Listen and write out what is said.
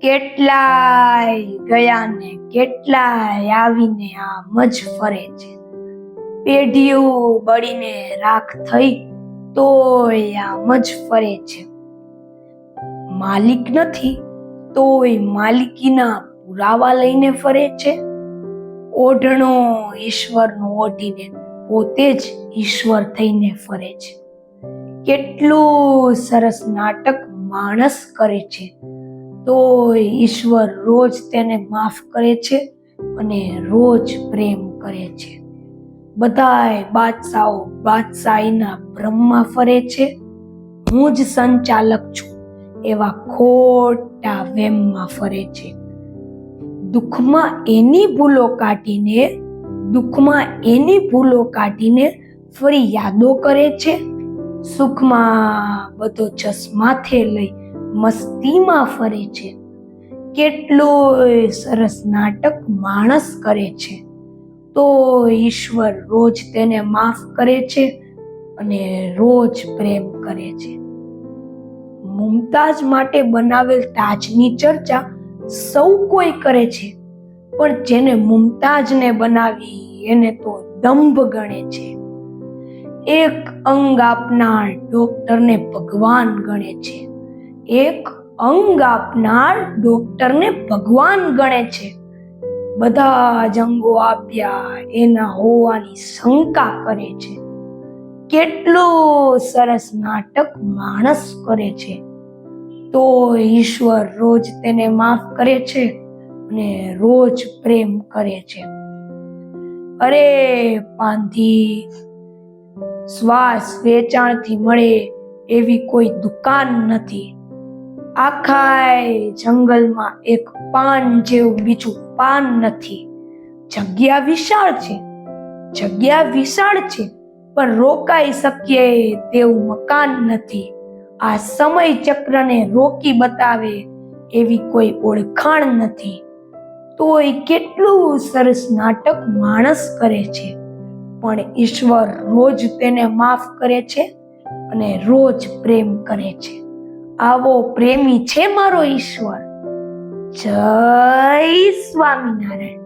કેટલાય ગયા ને કેટલાય આવીને આમ જ ફરે છે. પેઢીઓ બળીને રાખ થઈ તોય આમ જ ફરે છે. માલિક નથી તોય માલિકીના પુરાવા લઈને ફરે છે. ઓઢણો ઈશ્વરનો ઓઢીને પોતે જ ઈશ્વર થઈને ફરે છે. કેટલું સરસ નાટક માણસ કરે છે તોય ઈશ્વર રોજ તેને માફ કરે છે અને રોજ પ્રેમ કરે છે. બધાય બાદશાહો બાદશાહીના ભ્રમમાં ફરે છે. હું જ સંચાલક છું એવા ખોટા વેમમાં ફરે છે. દુઃખમાં એની ભૂલો કાઢીને ફરી યાદો કરે છે. સુખમાં બધો જસ માથે લઈ મસ્તીમાં ફરે છે. કેટલું સરસ નાટક માણસ કરે છે તો ઈશ્વર રોજ તેને માફ કરે છે અને રોજ પ્રેમ કરે છે. મુમતાઝ માટે બનાવેલ તાજની ચર્ચા સૌ કોઈ કરે છે, પણ જેને મુમતાઝને બનાવી એને તો દંભ ગણે છે. એક અંગ આપનાર ડોક્ટરને ભગવાન ગણે છે. બધા જ અંગો આપ્યા એના હોવાની શંકા કરે છે. કેટલું સરસ નાટક માણસ કરે છે તો ઈશ્વર રોજ તેને માફ કરે છે અને રોજ પ્રેમ કરે છે. અરે પાંધી, શ્વાસ વેચાણથી મળે એવી કોઈ દુકાન નથી. આખા જંગલમાં એક પાન જેવું બીજું પાન નથી. જગ્યા વિશાળ છે પણ રોકાઈ શકીએ તેવું મકાન નથી. આ સમય ચક્રને રોકી બતાવે એવી કોઈ ઓળખાણ નથી. તોય કેટલું સરસ નાટક માણસ કરે છે, પણ ઈશ્વર રોજ તેને માફ કરે છે અને રોજ પ્રેમ કરે છે. આવો પ્રેમી છે મારો ઈશ્વર. જય સ્વામિનારાયણ.